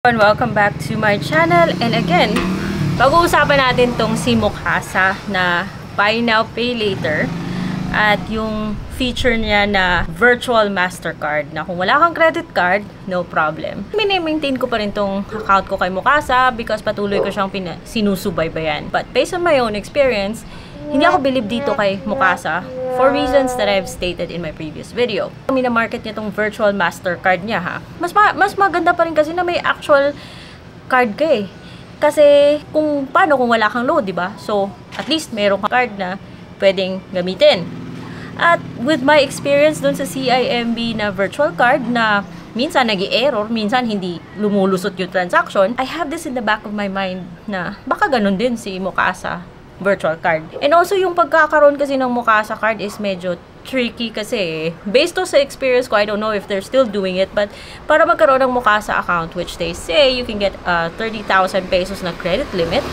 Welcome back to my channel, and again, pag-uusapan natin tong si Mukasa na Buy Now Pay Later at yung feature niya na Virtual Mastercard na kung wala kang credit card, no problem. Mini-maintain ko pa rin tong account ko kay Mukasa because patuloy ko siyang sinusubaybayan. But based on my own experience, hindi ako believe dito kay Mukasa for reasons that I've stated in my previous video. Mina-market niya tong virtual Mastercard niya ha. Mas maganda pa rin kasi na may actual card ka eh. Kasi kung wala kang load, di ba? So, at least mayroong card na pwedeng gamitin. At with my experience dun sa CIMB na virtual card na minsan nag-i-error, minsan hindi lumulusot yung transaction, I have this in the back of my mind na baka ganun din si Mukasa virtual card. And also, yung pagkakaroon kasi ng Mukasa card is medyo tricky kasi. Based on sa experience ko, I don't know if they're still doing it, but para magkaroon ng Mukasa account, which they say you can get 30,000 pesos na credit limit.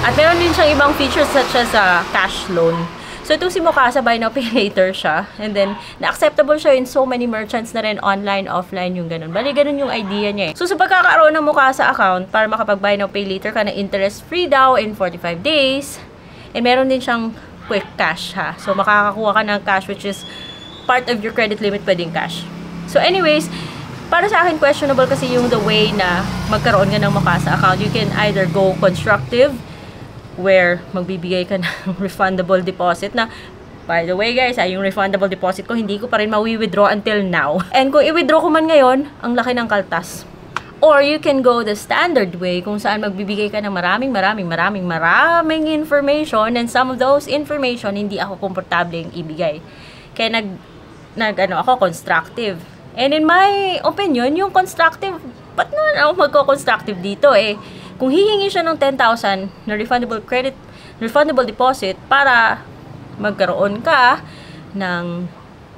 At meron din siyang ibang features such as cash loan. So, itong si Mukasa, Buy Now Pay Later siya. And then, na-acceptable siya in so many merchants na rin, online, offline, yung ganun. Bali, ganun yung idea niya eh. So, sa pagkakaroon ng Mukasa account, para makapag-Buy Now Pay Later ka na interest-free daw in 45 days, and meron din siyang quick cash ha. So, makakakuha ka ng cash which is part of your credit limit, pwedeng cash. So, anyways, para sa akin, questionable kasi yung the way na magkaroon ka ng Mukasa account. You can either go constructive, where magbibigay ka ng refundable deposit na, by the way guys, yung refundable deposit ko, hindi ko pa rin mawi-withdraw until now. And kung i-withdraw ko man ngayon, ang laki ng kaltas. Or you can go the standard way kung saan magbibigay ka ng maraming information, and some of those information hindi ako komportableng ibigay. Kaya ako constructive. And in my opinion, yung constructive, ba't naman ako magko-constructive dito eh? Kung hihingi siya ng 10,000 na refundable deposit para magkaroon ka ng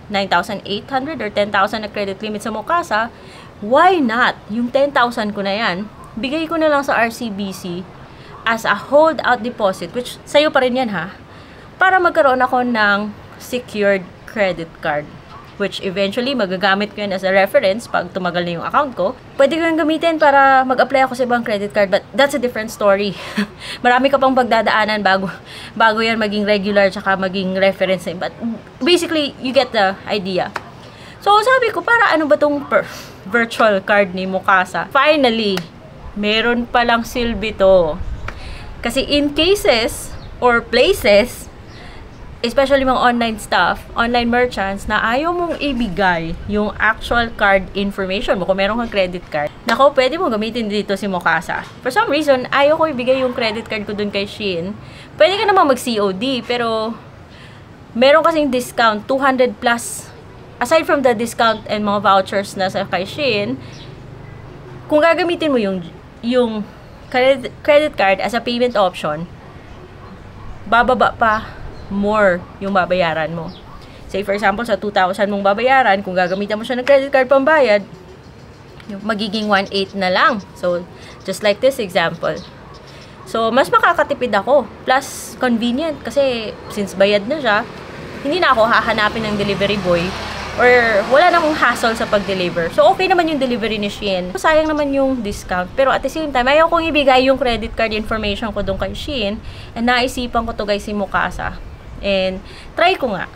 9,800 or 10,000 na credit limit sa Mukasa, why not? Yung 10,000 ko na yan, bigay ko na lang sa RCBC as a holdout deposit, which sa'yo pa rin yan ha, para magkaroon ako ng secured credit card, which eventually magagamit ko yan as a reference pag tumagal na yung account ko. Pwede ko yung gamitin para mag-apply ako sa ibang credit card, but that's a different story. Marami ka pang pagdadaanan bago yan maging regular tsaka maging reference. But basically, you get the idea. So, sabi ko, para ano ba tong virtual card ni Mukasa? Finally, meron palang silbi to. Kasi in cases or places, especially mga online stuff, online merchants, na ayaw mong ibigay yung actual card information mo, kung meron kang credit card, nako, pwede mo gamitin dito si Mukasa. For some reason, ayaw ko ibigay yung credit card ko dun kay Shein. Pwede ka namang mag-COD, pero meron kasing discount, 200 plus. Aside from the discount and mga vouchers na sa kay Shein, kung gagamitin mo yung credit card as a payment option, bababa pa more yung babayaran mo. Say for example, sa 2,000 mong babayaran, kung gagamitan mo siya ng credit card pambayad, magiging 1,800 na lang. So, just like this example. So, mas makakatipid ako. Plus, convenient. Kasi, since bayad na siya, hindi na ako hahanapin ng delivery boy or wala namang hassle sa pag-deliver. So, okay naman yung delivery ni Shein. Sayang naman yung discount. Pero at the same time, ayaw kong ibigay yung credit card information ko doon kay Shein. And naisipan ko to guys si Mukasa. And try ko nga.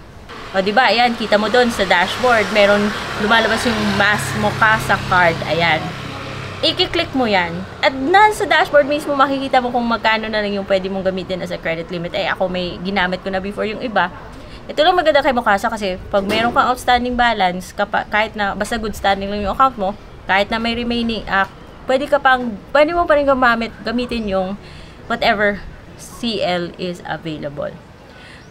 O, diba? Ayan, kita mo doon sa dashboard. Meron, lumalabas yung Mas Mukasa card. Ayan. I-click mo yan. At nasa dashboard mismo, makikita mo kung magkano na lang yung pwede mong gamitin as a credit limit. Ako may ginamit ko na before yung iba. Ito lang maganda kay Mukasa kasi pag meron kang outstanding balance, kahit na basta good standing lang yung account mo, kahit na may remaining, pwede mo pa rin gamitin yung whatever CL is available.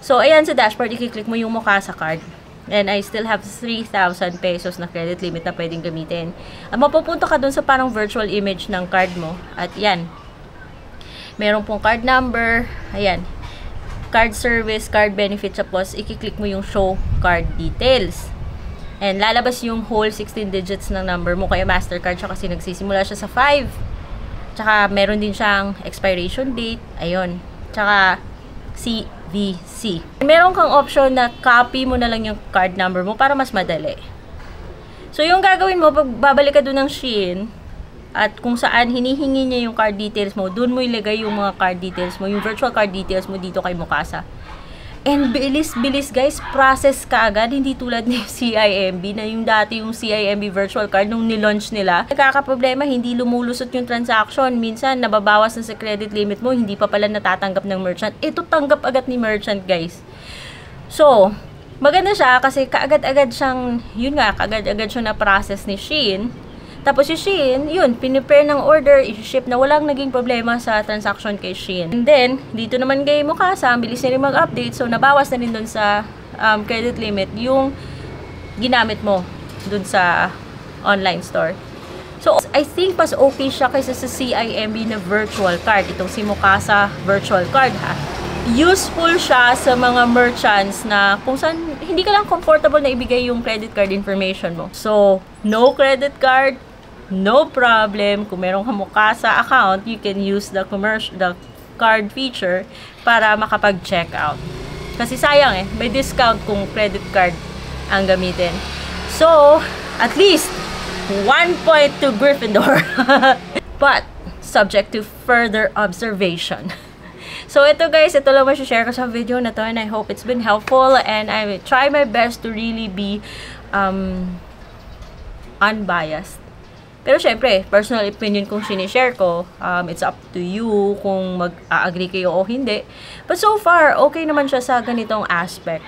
So, ayan sa dashboard, i-click mo yung Mukasa card. And I still have 3,000 pesos na credit limit na pwedeng gamitin. At mapupunta ka dun sa parang virtual image ng card mo. At yan. Meron pong card number. Ayan. Card service, card benefits, tapos i-click mo yung show card details. And lalabas yung whole 16 digits ng number mo. Kaya Mastercard siya kasi nagsisimula siya sa 5. Tsaka meron din siyang expiration date. Ayun. Tsaka CVC. Meron kang option na copy mo na lang yung card number mo para mas madali. So, yung gagawin mo, pag babalik ka doon ng Shein, At kung saan hinihingi niya yung card details mo, dun mo ilagay yung mga card details mo, yung virtual card details mo dito kay Mukasa. And bilis-bilis guys, process ka agad, hindi tulad ni CIMB na yung dati yung CIMB virtual card nung nilaunch nila. Nagkakaproblema, hindi lumulusot yung transaction. Minsan, nababawas na sa credit limit mo, hindi pa pala natatanggap ng merchant. Ito tanggap agad ni merchant guys. So, maganda siya kasi kaagad-agad siyang, yun nga, kaagad-agad siya na-process ni Shein. Tapos si Shein, yun, pinipare ng order, i-ship na walang naging problema sa transaction kay Shein. And then, dito naman kay Mukasa, bilis na rin mag-update, so nabawas na rin dun sa credit limit yung ginamit mo dun sa online store. So, I think mas okay siya kaysa sa CIMB na virtual card. Itong si Mukasa virtual card ha. Useful siya sa mga merchants na kung saan hindi ka lang comfortable na ibigay yung credit card information mo. So, no credit card, no problem. Kung meron kang Mukasa account, you can use the card feature para makapag-check out. Kasi sayang may discount kung credit card ang gamitin. So, at least 1 point to Gryffindor. But, subject to further observation. So, ito guys, ito lang share ko sa video na to and I hope it's been helpful and I will try my best to really be unbiased. Pero syempre, personal opinion kung sinishare ko, it's up to you kung mag-agree kayo o hindi. But so far, okay naman siya sa ganitong aspect.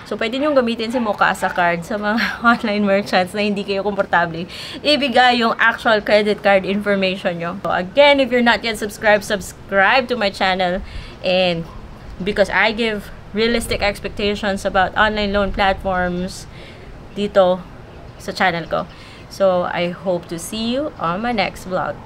So, pwede nyo gamitin si Mukasa card sa mga online merchants na hindi kayo komportable. Ibigay yung actual credit card information nyo. So, again, if you're not yet subscribed, subscribe to my channel. And because I give realistic expectations about online loan platforms dito sa channel ko. So, I hope to see you on my next vlog.